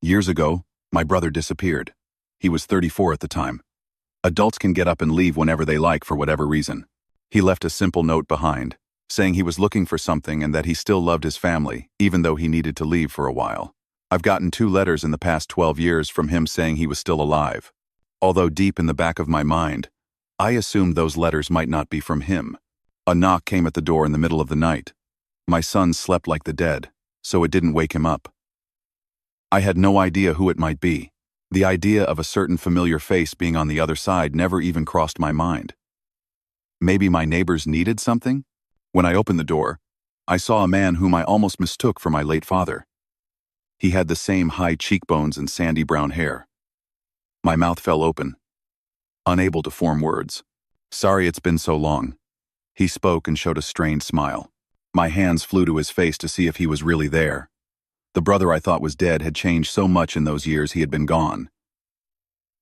Years ago, my brother disappeared. He was 34 at the time. Adults can get up and leave whenever they like for whatever reason. He left a simple note behind, saying he was looking for something and that he still loved his family, even though he needed to leave for a while. I've gotten 2 letters in the past 12 years from him saying he was still alive. Although deep in the back of my mind, I assumed those letters might not be from him. A knock came at the door in the middle of the night. My son slept like the dead, so it didn't wake him up. I had no idea who it might be. The idea of a certain familiar face being on the other side never even crossed my mind. Maybe my neighbors needed something? When I opened the door, I saw a man whom I almost mistook for my late father. He had the same high cheekbones and sandy brown hair. My mouth fell open, unable to form words. "Sorry it's been so long." He spoke and showed a strained smile. My hands flew to his face to see if he was really there. The brother I thought was dead had changed so much in those years he had been gone.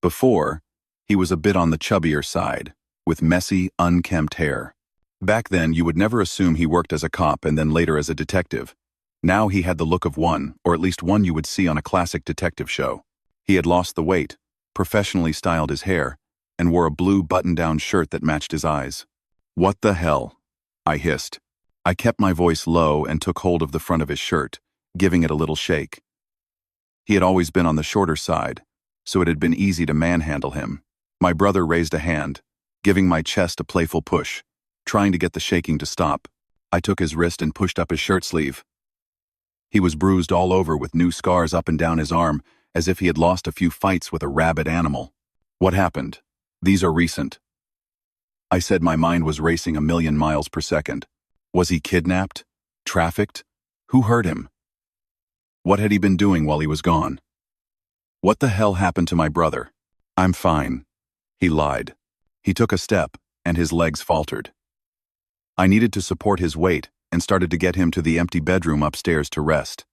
Before, he was a bit on the chubbier side, with messy, unkempt hair. Back then, you would never assume he worked as a cop and then later as a detective. Now he had the look of one, or at least one you would see on a classic detective show. He had lost the weight, professionally styled his hair, and wore a blue button-down shirt that matched his eyes. "What the hell?" I hissed. I kept my voice low and took hold of the front of his shirt, giving it a little shake. He had always been on the shorter side, so it had been easy to manhandle him. My brother raised a hand, giving my chest a playful push, trying to get the shaking to stop. I took his wrist and pushed up his shirt sleeve. He was bruised all over with new scars up and down his arm, as if he had lost a few fights with a rabid animal. "What happened? These are recent." I said my mind was racing 1,000,000 miles per second. Was he kidnapped? Trafficked? Who hurt him? What had he been doing while he was gone? What the hell happened to my brother? "I'm fine." He lied. He took a step, and his legs faltered. I needed to support his weight and started to get him to the empty bedroom upstairs to rest.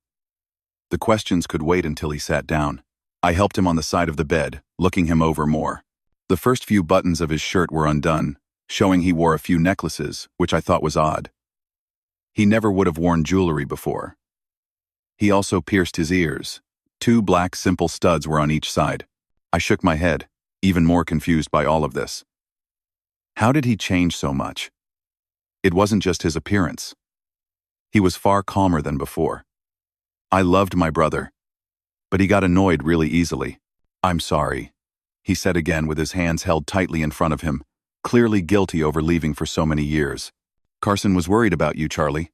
The questions could wait until he sat down. I helped him on the side of the bed, looking him over more. The first few buttons of his shirt were undone, showing he wore a few necklaces, which I thought was odd. He never would have worn jewelry before. He also pierced his ears. 2 black simple studs were on each side. I shook my head, even more confused by all of this. How did he change so much? It wasn't just his appearance. He was far calmer than before. I loved my brother, but he got annoyed really easily. "I'm sorry," he said again with his hands held tightly in front of him, clearly guilty over leaving for so many years. "Carson was worried about you, Charlie,"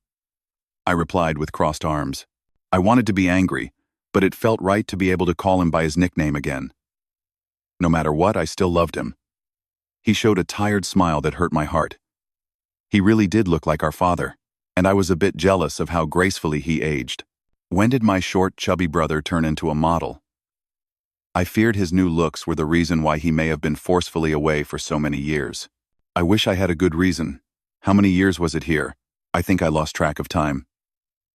I replied with crossed arms. I wanted to be angry, but it felt right to be able to call him by his nickname again. No matter what, I still loved him. He showed a tired smile that hurt my heart. He really did look like our father, and I was a bit jealous of how gracefully he aged. When did my short, chubby brother turn into a model? I feared his new looks were the reason why he may have been forcefully away for so many years. I wish I had a good reason. How many years was it here? I think I lost track of time.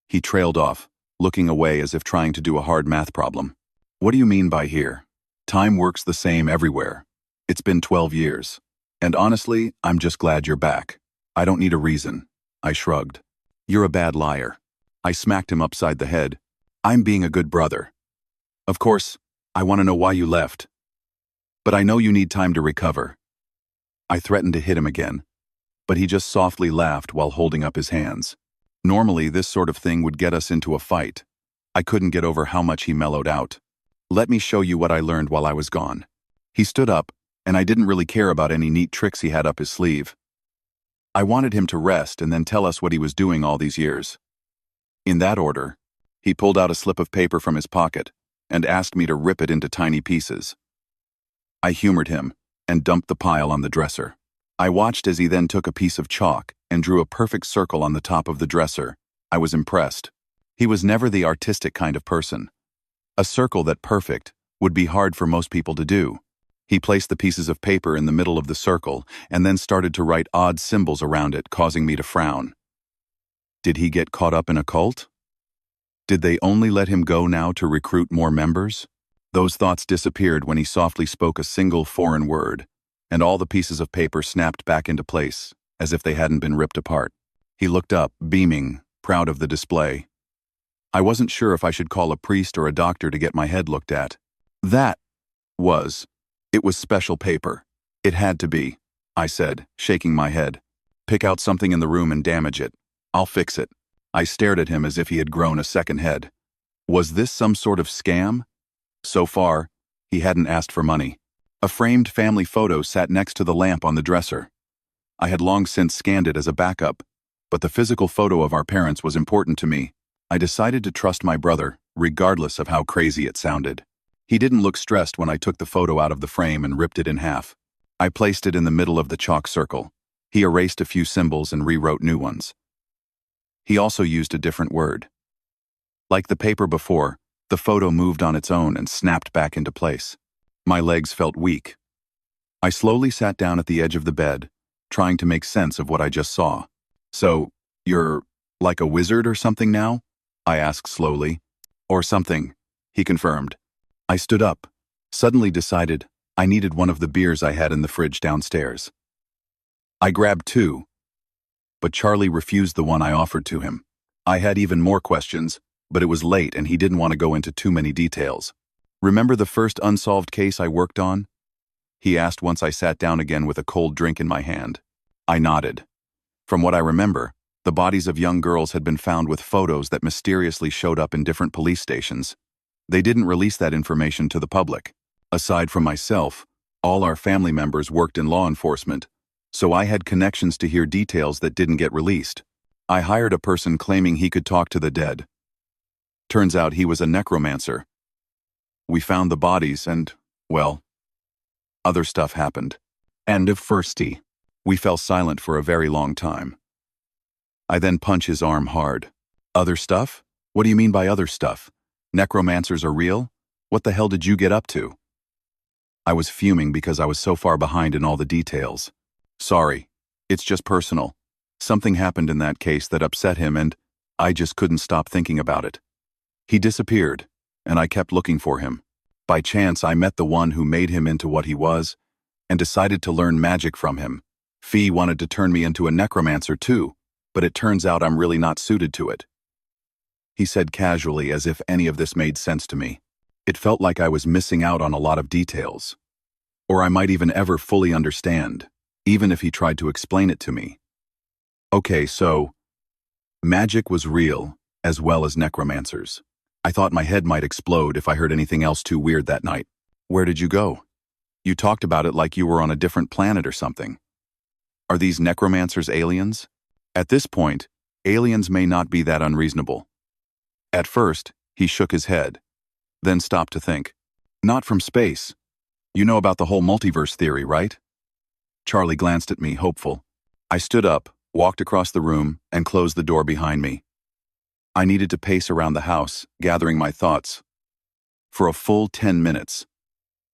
He trailed off, looking away as if trying to do a hard math problem. "What do you mean by here? Time works the same everywhere. It's been 12 years. And honestly, I'm just glad you're back. I don't need a reason." I shrugged. "You're a bad liar." I smacked him upside the head. "I'm being a good brother. Of course, I want to know why you left. But I know you need time to recover." I threatened to hit him again, but he just softly laughed while holding up his hands. Normally, this sort of thing would get us into a fight. I couldn't get over how much he mellowed out. "Let me show you what I learned while I was gone." He stood up, and I didn't really care about any neat tricks he had up his sleeve. I wanted him to rest and then tell us what he was doing all these years. In that order, he pulled out a slip of paper from his pocket and asked me to rip it into tiny pieces. I humored him and dumped the pile on the dresser. I watched as he then took a piece of chalk and drew a perfect circle on the top of the dresser. I was impressed. He was never the artistic kind of person. A circle that perfect would be hard for most people to do. He placed the pieces of paper in the middle of the circle and then started to write odd symbols around it, causing me to frown. Did he get caught up in a cult? Did they only let him go now to recruit more members? Those thoughts disappeared when he softly spoke a single foreign word, and all the pieces of paper snapped back into place, as if they hadn't been ripped apart. He looked up, beaming, proud of the display. I wasn't sure if I should call a priest or a doctor to get my head looked at. That was. It was special paper. It had to be, I said, shaking my head. Pick out something in the room and damage it. I'll fix it. I stared at him as if he had grown a second head. Was this some sort of scam? So far, he hadn't asked for money. A framed family photo sat next to the lamp on the dresser. I had long since scanned it as a backup, but the physical photo of our parents was important to me. I decided to trust my brother, regardless of how crazy it sounded. He didn't look stressed when I took the photo out of the frame and ripped it in half. I placed it in the middle of the chalk circle. He erased a few symbols and rewrote new ones. He also used a different word. Like the paper before, the photo moved on its own and snapped back into place. My legs felt weak. I slowly sat down at the edge of the bed, trying to make sense of what I just saw. So, you're like a wizard or something now? I asked slowly. Or something, he confirmed. I stood up, suddenly decided I needed one of the beers I had in the fridge downstairs. I grabbed two, but Charlie refused the one I offered to him. I had even more questions, but it was late and he didn't want to go into too many details. Remember the first unsolved case I worked on? He asked once I sat down again with a cold drink in my hand. I nodded. From what I remember, the bodies of young girls had been found with photos that mysteriously showed up in different police stations. They didn't release that information to the public. Aside from myself, all our family members worked in law enforcement, so I had connections to hear details that didn't get released. I hired a person claiming he could talk to the dead. Turns out he was a necromancer. We found the bodies and, well, other stuff happened. End of firstie. We fell silent for a very long time. I then punched his arm hard. Other stuff? What do you mean by other stuff? Necromancers are real? What the hell did you get up to? I was fuming because I was so far behind in all the details. Sorry, it's just personal. Something happened in that case that upset him and I just couldn't stop thinking about it. He disappeared, and I kept looking for him. By chance, I met the one who made him into what he was and decided to learn magic from him. Fee wanted to turn me into a necromancer too, but it turns out I'm really not suited to it. He said casually as if any of this made sense to me. It felt like I was missing out on a lot of details. Or I might even ever fully understand, even if he tried to explain it to me. Okay, so magic was real, as well as necromancers. I thought my head might explode if I heard anything else too weird that night. Where did you go? You talked about it like you were on a different planet or something. Are these necromancers aliens? At this point, aliens may not be that unreasonable. At first, he shook his head, then stopped to think. Not from space. You know about the whole multiverse theory, right? Charlie glanced at me, hopeful. I stood up, walked across the room, and closed the door behind me. I needed to pace around the house, gathering my thoughts, for a full 10 minutes,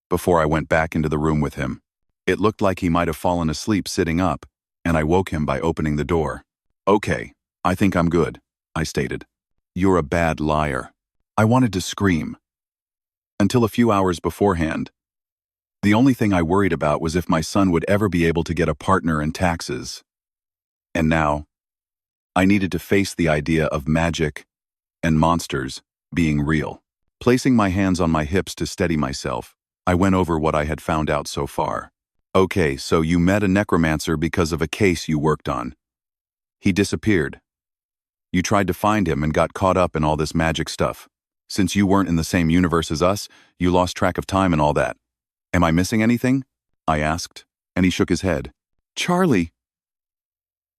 before I went back into the room with him. It looked like he might have fallen asleep sitting up, and I woke him by opening the door. Okay, I think I'm good, I stated. You're a bad liar. I wanted to scream. Until a few hours beforehand, the only thing I worried about was if my son would ever be able to get a partner in taxes. And now, I needed to face the idea of magic and monsters being real. Placing my hands on my hips to steady myself, I went over what I had found out so far. Okay, so you met a necromancer because of a case you worked on. He disappeared. You tried to find him and got caught up in all this magic stuff. Since you weren't in the same universe as us, you lost track of time and all that. Am I missing anything? I asked, and he shook his head. Charlie!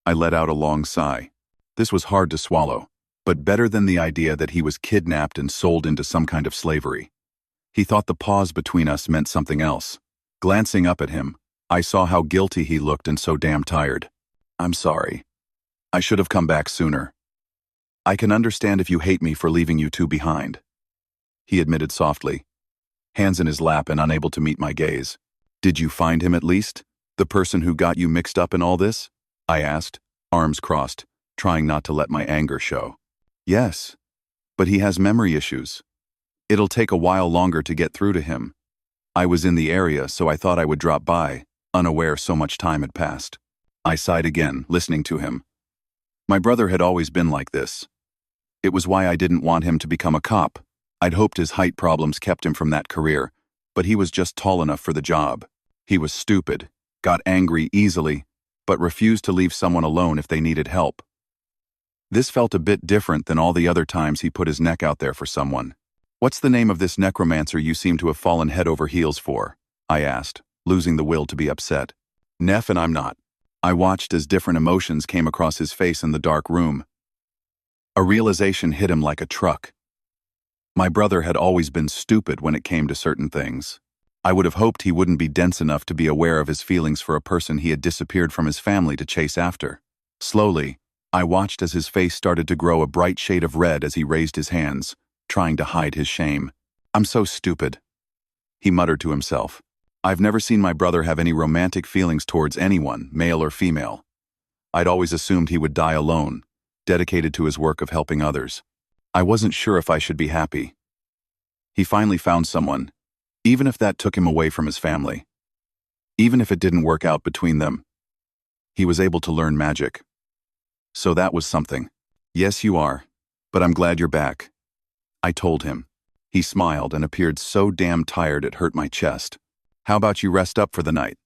I let out a long sigh. This was hard to swallow, but better than the idea that he was kidnapped and sold into some kind of slavery. He thought the pause between us meant something else. Glancing up at him, I saw how guilty he looked and so damn tired. I'm sorry. I should have come back sooner. I can understand if you hate me for leaving you two behind, he admitted softly, hands in his lap and unable to meet my gaze. Did you find him at least? The person who got you mixed up in all this? I asked, arms crossed, trying not to let my anger show. Yes, but he has memory issues. It'll take a while longer to get through to him. I was in the area, so I thought I would drop by, unaware so much time had passed. I sighed again, listening to him. My brother had always been like this. It was why I didn't want him to become a cop. I'd hoped his height problems kept him from that career, but he was just tall enough for the job. He was stupid, got angry easily, but refused to leave someone alone if they needed help. This felt a bit different than all the other times he put his neck out there for someone. "What's the name of this necromancer you seem to have fallen head over heels for?" I asked, losing the will to be upset. "Neff, and I'm not." I watched as different emotions came across his face in the dark room. A realization hit him like a truck. My brother had always been stupid when it came to certain things. I would have hoped he wouldn't be dense enough to be aware of his feelings for a person he had disappeared from his family to chase after. Slowly, I watched as his face started to grow a bright shade of red as he raised his hands, trying to hide his shame. "I'm so stupid," he muttered to himself. "I've never seen my brother have any romantic feelings towards anyone, male or female. I'd always assumed he would die alone, dedicated to his work of helping others. I wasn't sure if I should be happy. He finally found someone, even if that took him away from his family. Even if it didn't work out between them. He was able to learn magic. So that was something." "Yes, you are, but I'm glad you're back," I told him. He smiled and appeared so damn tired it hurt my chest. "How about you rest up for the night?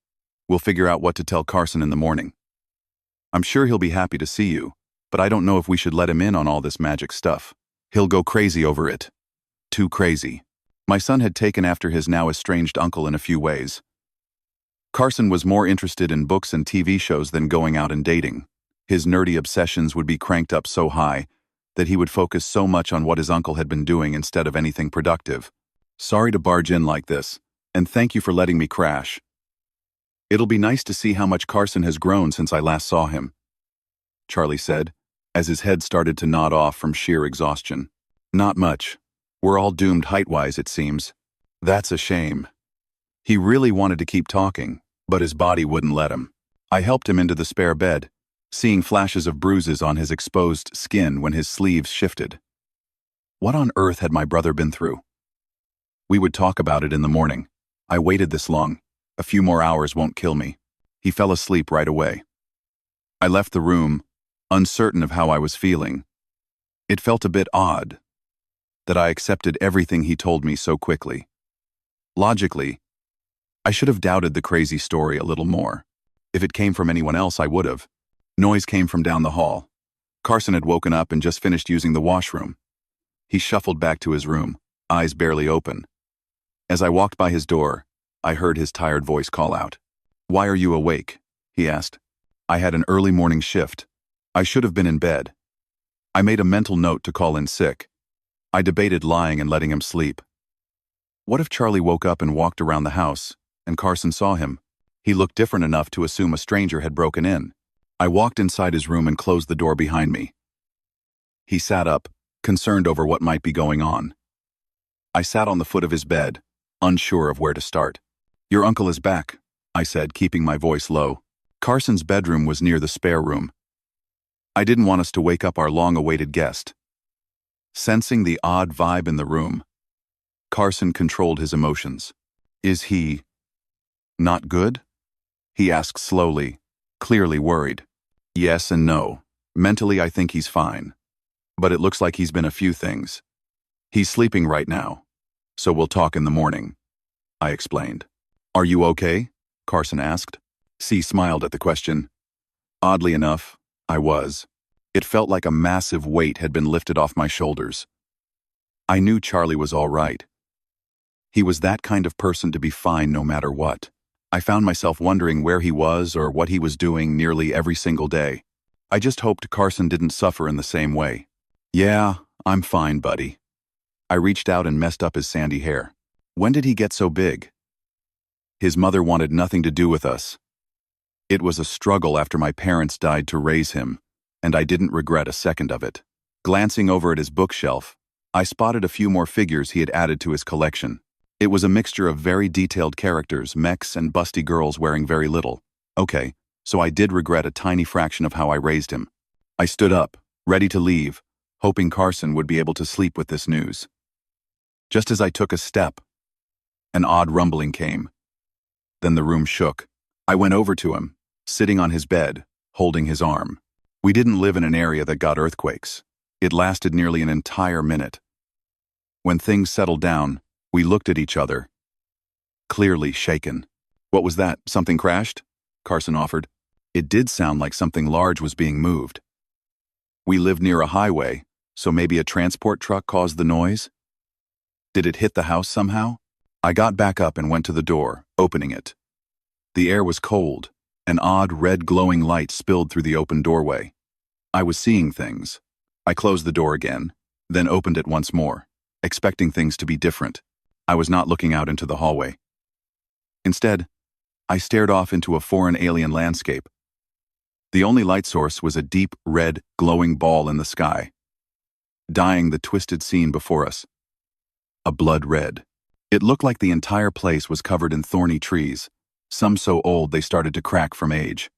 We'll figure out what to tell Carson in the morning. I'm sure he'll be happy to see you, but I don't know if we should let him in on all this magic stuff. He'll go crazy over it. Too crazy." My son had taken after his now estranged uncle in a few ways. Carson was more interested in books and TV shows than going out and dating. His nerdy obsessions would be cranked up so high that he would focus so much on what his uncle had been doing instead of anything productive. "Sorry to barge in like this, and thank you for letting me crash. It'll be nice to see how much Carson has grown since I last saw him," Charlie said, as his head started to nod off from sheer exhaustion. "Not much. We're all doomed height-wise, it seems." "That's a shame." He really wanted to keep talking, but his body wouldn't let him. I helped him into the spare bed, seeing flashes of bruises on his exposed skin when his sleeves shifted. What on earth had my brother been through? We would talk about it in the morning. I waited this long. A few more hours won't kill me. He fell asleep right away. I left the room, uncertain of how I was feeling. It felt a bit odd that I accepted everything he told me so quickly. Logically, I should have doubted the crazy story a little more. If it came from anyone else, I would have. Noise came from down the hall. Carson had woken up and just finished using the washroom. He shuffled back to his room, eyes barely open. As I walked by his door, I heard his tired voice call out. "Why are you awake?" he asked. "I had an early morning shift. I should have been in bed." I made a mental note to call in sick. I debated lying and letting him sleep. What if Charlie woke up and walked around the house, and Carson saw him? He looked different enough to assume a stranger had broken in. I walked inside his room and closed the door behind me. He sat up, concerned over what might be going on. I sat on the foot of his bed, unsure of where to start. "Your uncle is back," I said, keeping my voice low. Carson's bedroom was near the spare room. I didn't want us to wake up our long-awaited guest. Sensing the odd vibe in the room, Carson controlled his emotions. "Is he not good?" he asked slowly, clearly worried. "Yes and no. Mentally, I think he's fine. But it looks like he's been a few things. He's sleeping right now, so we'll talk in the morning," I explained. "Are you okay?" Carson asked. C smiled at the question. Oddly enough, I was. It felt like a massive weight had been lifted off my shoulders. I knew Charlie was all right. He was that kind of person to be fine no matter what. I found myself wondering where he was or what he was doing nearly every single day. I just hoped Carson didn't suffer in the same way. "Yeah, I'm fine, buddy." I reached out and messed up his sandy hair. "When did he get so big?" "His mother wanted nothing to do with us. It was a struggle after my parents died to raise him, and I didn't regret a second of it." Glancing over at his bookshelf, I spotted a few more figures he had added to his collection. It was a mixture of very detailed characters, mechs, and busty girls wearing very little. Okay, so I did regret a tiny fraction of how I raised him. I stood up, ready to leave, hoping Carson would be able to sleep with this news. Just as I took a step, an odd rumbling came. Then the room shook. I went over to him, sitting on his bed, holding his arm. We didn't live in an area that got earthquakes. It lasted nearly an entire minute. When things settled down, we looked at each other, clearly shaken. "What was that? Something crashed?" Carson offered. It did sound like something large was being moved. We lived near a highway, so maybe a transport truck caused the noise? Did it hit the house somehow? I got back up and went to the door, opening it. The air was cold. An odd red glowing light spilled through the open doorway. I was seeing things. I closed the door again, then opened it once more, expecting things to be different. I was not looking out into the hallway. Instead, I stared off into a foreign alien landscape. The only light source was a deep, red, glowing ball in the sky, dyeing the twisted scene before us. A blood red. It looked like the entire place was covered in thorny trees, some so old they started to crack from age.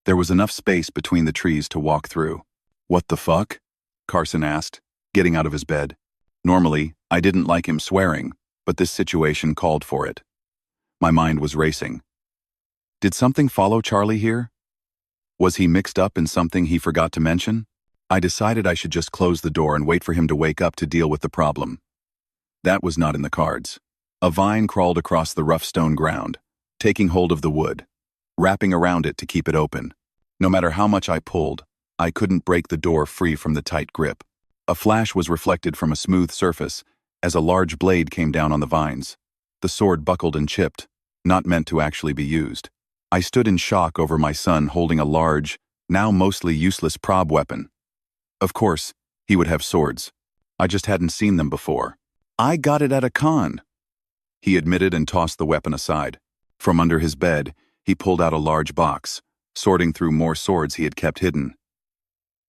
There was enough space between the trees to walk through. "What the fuck?" Carson asked, getting out of his bed. Normally, I didn't like him swearing, but this situation called for it. My mind was racing. Did something follow Charlie here? Was he mixed up in something he forgot to mention? I decided I should just close the door and wait for him to wake up to deal with the problem. That was not in the cards. A vine crawled across the rough stone ground, taking hold of the wood, wrapping around it to keep it open. No matter how much I pulled, I couldn't break the door free from the tight grip. A flash was reflected from a smooth surface as a large blade came down on the vines. The sword buckled and chipped, not meant to actually be used. I stood in shock over my son holding a large, now mostly useless prob weapon. Of course, he would have swords. I just hadn't seen them before. "I got it at a con," he admitted and tossed the weapon aside. From under his bed, he pulled out a large box, sorting through more swords he had kept hidden.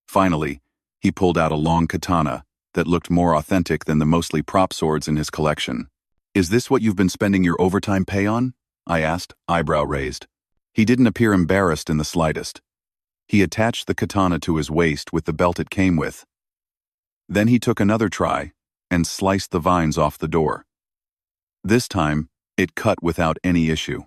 Finally, he pulled out a long katana that looked more authentic than the mostly prop swords in his collection. "Is this what you've been spending your overtime pay on?" I asked, eyebrow raised. He didn't appear embarrassed in the slightest. He attached the katana to his waist with the belt it came with. Then he took another try and sliced the vines off the door. This time, it cut without any issue.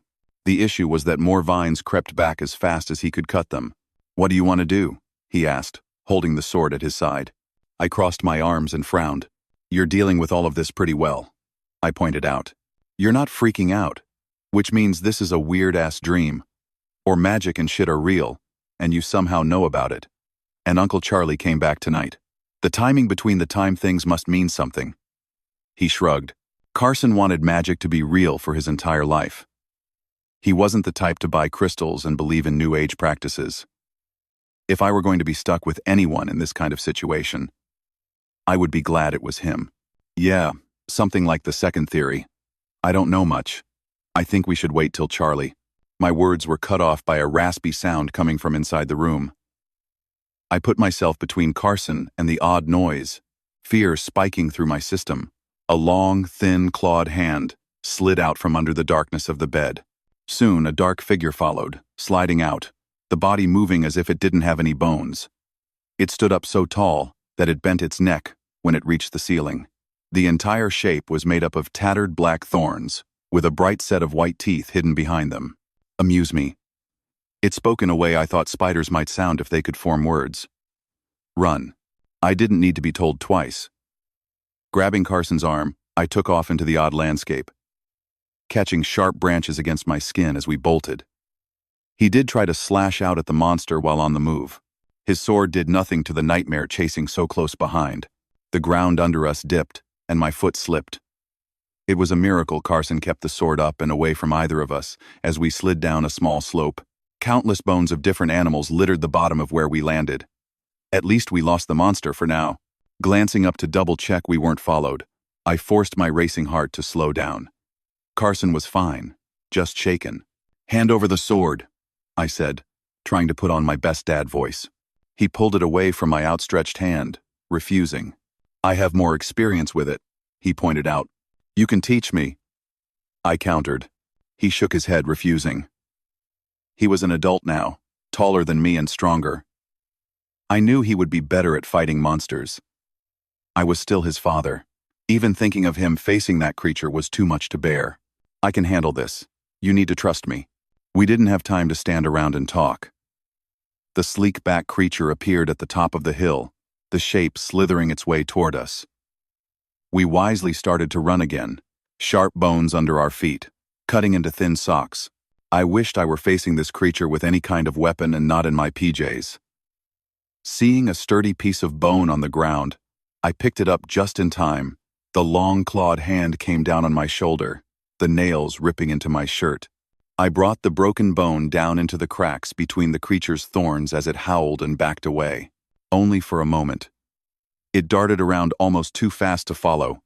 The issue was that more vines crept back as fast as he could cut them. "What do you want to do?" he asked, holding the sword at his side. I crossed my arms and frowned. "You're dealing with all of this pretty well," I pointed out. "You're not freaking out, which means this is a weird-ass dream. Or magic and shit are real, and you somehow know about it. And Uncle Charlie came back tonight. The timing between the time things must mean something." He shrugged. Carson wanted magic to be real for his entire life. He wasn't the type to buy crystals and believe in New Age practices. If I were going to be stuck with anyone in this kind of situation, I would be glad it was him. "Yeah, something like the second theory. I don't know much. I think we should wait till Charlie." My words were cut off by a raspy sound coming from inside the room. I put myself between Carson and the odd noise, fear spiking through my system. A long, thin, clawed hand slid out from under the darkness of the bed. Soon, a dark figure followed, sliding out, the body moving as if it didn't have any bones. It stood up so tall that it bent its neck when it reached the ceiling. The entire shape was made up of tattered black thorns, with a bright set of white teeth hidden behind them. "Amuse me." It spoke in a way I thought spiders might sound if they could form words. "Run." I didn't need to be told twice. Grabbing Carson's arm, I took off into the odd landscape, catching sharp branches against my skin as we bolted. He did try to slash out at the monster while on the move. His sword did nothing to the nightmare chasing so close behind. The ground under us dipped, and my foot slipped. It was a miracle Carson kept the sword up and away from either of us as we slid down a small slope. Countless bones of different animals littered the bottom of where we landed. At least we lost the monster for now. Glancing up to double-check we weren't followed, I forced my racing heart to slow down. Carson was fine, just shaken. "Hand over the sword," I said, trying to put on my best dad voice. He pulled it away from my outstretched hand, refusing. "I have more experience with it," he pointed out. "You can teach me," I countered. He shook his head, refusing. He was an adult now, taller than me and stronger. I knew he would be better at fighting monsters. I was still his father. Even thinking of him facing that creature was too much to bear. "I can handle this. You need to trust me." We didn't have time to stand around and talk. The sleek back creature appeared at the top of the hill, the shape slithering its way toward us. We wisely started to run again, sharp bones under our feet, cutting into thin socks. I wished I were facing this creature with any kind of weapon and not in my PJs. Seeing a sturdy piece of bone on the ground, I picked it up just in time. The long clawed hand came down on my shoulder, the nails ripping into my shirt. I brought the broken bone down into the cracks between the creature's thorns as it howled and backed away. Only for a moment. It darted around almost too fast to follow.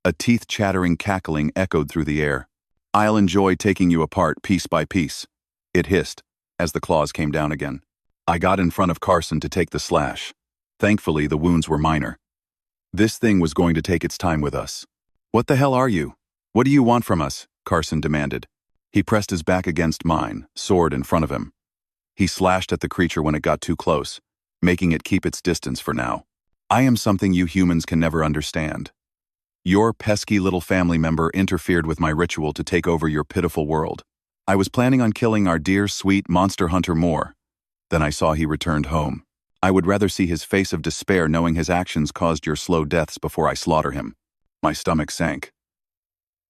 A teeth-chattering cackling echoed through the air. "I'll enjoy taking you apart piece by piece," it hissed, as the claws came down again. I got in front of Carson to take the slash. Thankfully, the wounds were minor. This thing was going to take its time with us. "What the hell are you? What do you want from us?" Carson demanded. He pressed his back against mine, sword in front of him. He slashed at the creature when it got too close, making it keep its distance for now. "I am something you humans can never understand. Your pesky little family member interfered with my ritual to take over your pitiful world. I was planning on killing our dear, sweet monster hunter more. Then I saw he returned home. I would rather see his face of despair knowing his actions caused your slow deaths before I slaughter him." My stomach sank.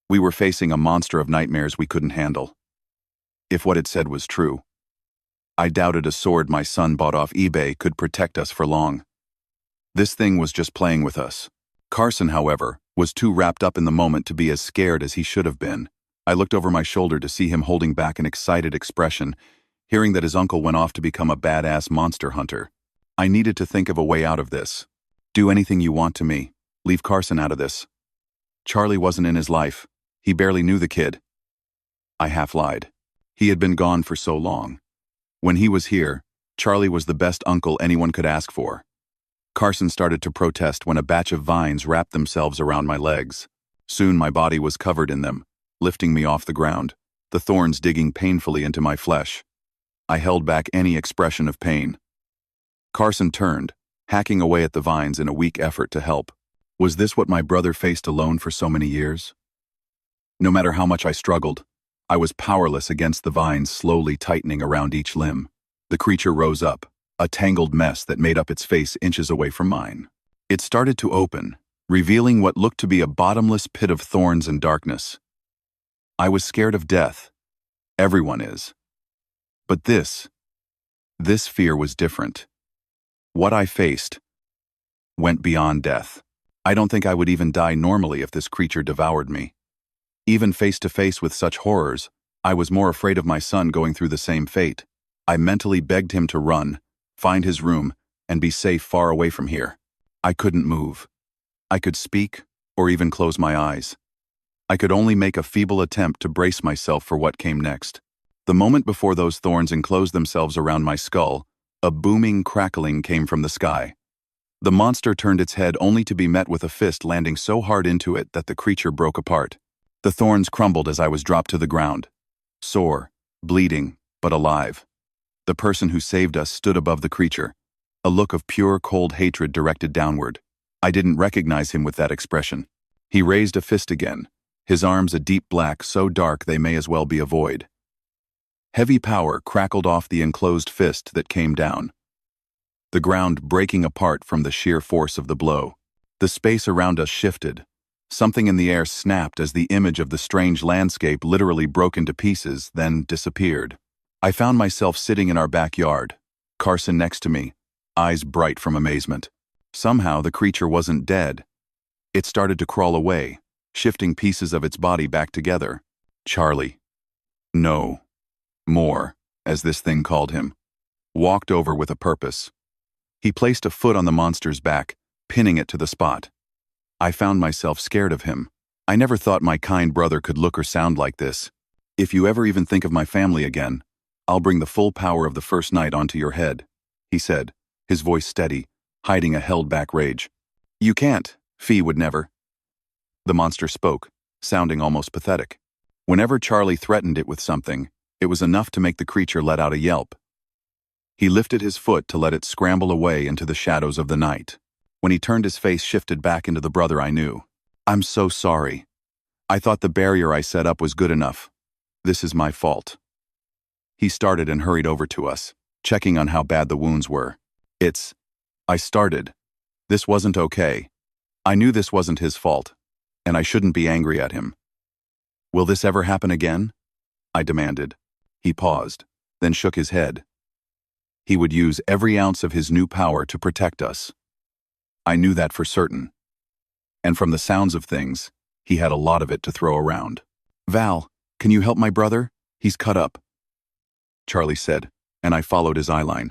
We were facing a monster of nightmares we couldn't handle. If what it said was true, I doubted a sword my son bought off eBay could protect us for long. This thing was just playing with us. Carson, however, was too wrapped up in the moment to be as scared as he should have been. I looked over my shoulder to see him holding back an excited expression, hearing that his uncle went off to become a badass monster hunter. I needed to think of a way out of this. "Do anything you want to me. Leave Carson out of this. Charlie wasn't in his life. He barely knew the kid." I half lied. He had been gone for so long. When he was here, Charlie was the best uncle anyone could ask for. Carson started to protest when a batch of vines wrapped themselves around my legs. Soon my body was covered in them, lifting me off the ground, the thorns digging painfully into my flesh. I held back any expression of pain. Carson turned, hacking away at the vines in a weak effort to help. Was this what my brother faced alone for so many years? No matter how much I struggled, I was powerless against the vines slowly tightening around each limb. The creature rose up, a tangled mess that made up its face inches away from mine. It started to open, revealing what looked to be a bottomless pit of thorns and darkness. I was scared of death. Everyone is. But this fear was different. What I faced went beyond death. I don't think I would even die normally if this creature devoured me. Even face to face with such horrors, I was more afraid of my son going through the same fate. I mentally begged him to run, find his room, and be safe far away from here. I couldn't move. I could speak, or even close my eyes. I could only make a feeble attempt to brace myself for what came next. The moment before those thorns enclosed themselves around my skull, a booming crackling came from the sky. The monster turned its head only to be met with a fist landing so hard into it that the creature broke apart. The thorns crumbled as I was dropped to the ground. Sore, bleeding, but alive. The person who saved us stood above the creature, a look of pure, cold hatred directed downward. I didn't recognize him with that expression. He raised a fist again, his arms a deep black so dark they may as well be a void. Heavy power crackled off the enclosed fist that came down, the ground breaking apart from the sheer force of the blow. The space around us shifted. Something in the air snapped as the image of the strange landscape literally broke into pieces, then disappeared. I found myself sitting in our backyard, Carson next to me, eyes bright from amazement. Somehow the creature wasn't dead. It started to crawl away, shifting pieces of its body back together. Charlie. No. More, as this thing called him, walked over with a purpose. He placed a foot on the monster's back, pinning it to the spot. I found myself scared of him. I never thought my kind brother could look or sound like this. "If you ever even think of my family again, I'll bring the full power of the first night onto your head," he said, his voice steady, hiding a held-back rage. "You can't. Fee would never." The monster spoke, sounding almost pathetic. Whenever Charlie threatened it with something, it was enough to make the creature let out a yelp. He lifted his foot to let it scramble away into the shadows of the night. When he turned, his face shifted back into the brother I knew. "I'm so sorry. I thought the barrier I set up was good enough. This is my fault." He started and hurried over to us, checking on how bad the wounds were. I started, This wasn't okay. I knew this wasn't his fault, and I shouldn't be angry at him. Will this ever happen again? I demanded. He paused, then shook his head. He would use every ounce of his new power to protect us. I knew that for certain. And from the sounds of things, he had a lot of it to throw around. Val, can you help my brother? He's cut up, Charlie said, and I followed his eyeline.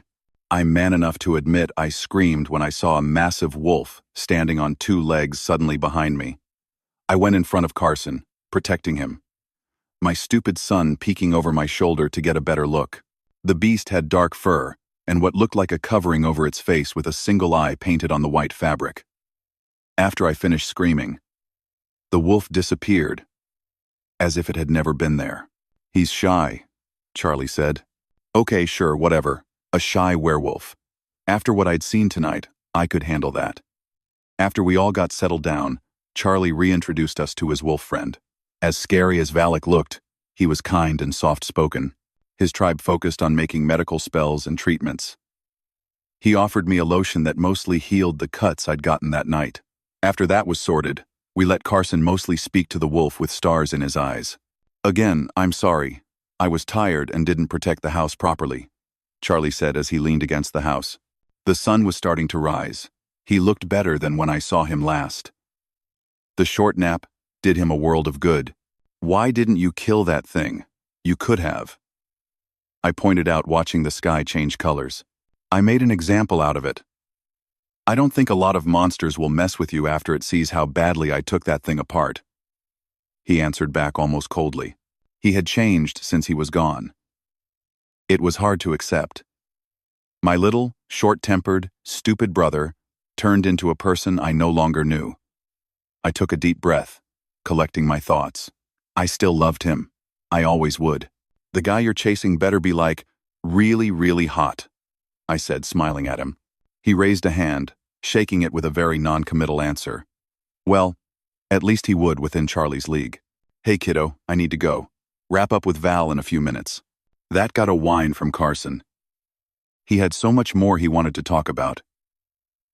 I'm man enough to admit I screamed when I saw a massive wolf standing on two legs suddenly behind me. I went in front of Carson, protecting him, my stupid son peeking over my shoulder to get a better look. The beast had dark fur and what looked like a covering over its face with a single eye painted on the white fabric. After I finished screaming, the wolf disappeared, as if it had never been there. He's shy, Charlie said. Okay, sure, whatever. A shy werewolf. After what I'd seen tonight, I could handle that. After we all got settled down, Charlie reintroduced us to his wolf friend. As scary as Valak looked, he was kind and soft-spoken. His tribe focused on making medical spells and treatments. He offered me a lotion that mostly healed the cuts I'd gotten that night. After that was sorted, we let Carson mostly speak to the wolf with stars in his eyes. Again, I'm sorry. I was tired and didn't protect the house properly, Charlie said as he leaned against the house. The sun was starting to rise. He looked better than when I saw him last. The short nap did him a world of good. Why didn't you kill that thing? You could have. I pointed out, watching the sky change colors. I made an example out of it. I don't think a lot of monsters will mess with you after it sees how badly I took that thing apart. He answered back almost coldly. He had changed since he was gone. It was hard to accept. My little, short-tempered, stupid brother turned into a person I no longer knew. I took a deep breath, collecting my thoughts. I still loved him. I always would. The guy you're chasing better be like, really, really hot, I said, smiling at him. He raised a hand, shaking it with a very non-committal answer. Well, at least he would within Charlie's league. Hey kiddo, I need to go. Wrap up with Val in a few minutes. That got a whine from Carson. He had so much more he wanted to talk about.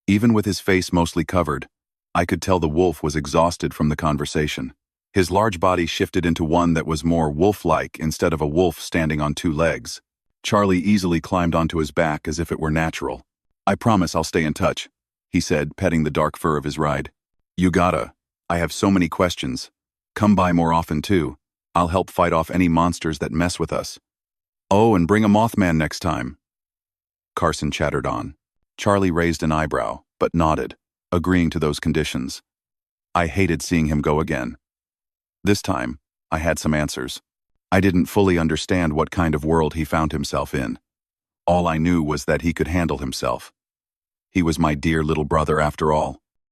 Even with his face mostly covered, I could tell the wolf was exhausted from the conversation. His large body shifted into one that was more wolf-like instead of a wolf standing on two legs. Charlie easily climbed onto his back as if it were natural. I promise I'll stay in touch, he said, petting the dark fur of his ride. You gotta. I have so many questions. Come by more often too. I'll help fight off any monsters that mess with us. Oh, and bring a Mothman next time. Carson chattered on. Charlie raised an eyebrow, but nodded, agreeing to those conditions. I hated seeing him go again. This time, I had some answers. I didn't fully understand what kind of world he found himself in. All I knew was that he could handle himself. He was my dear little brother after all.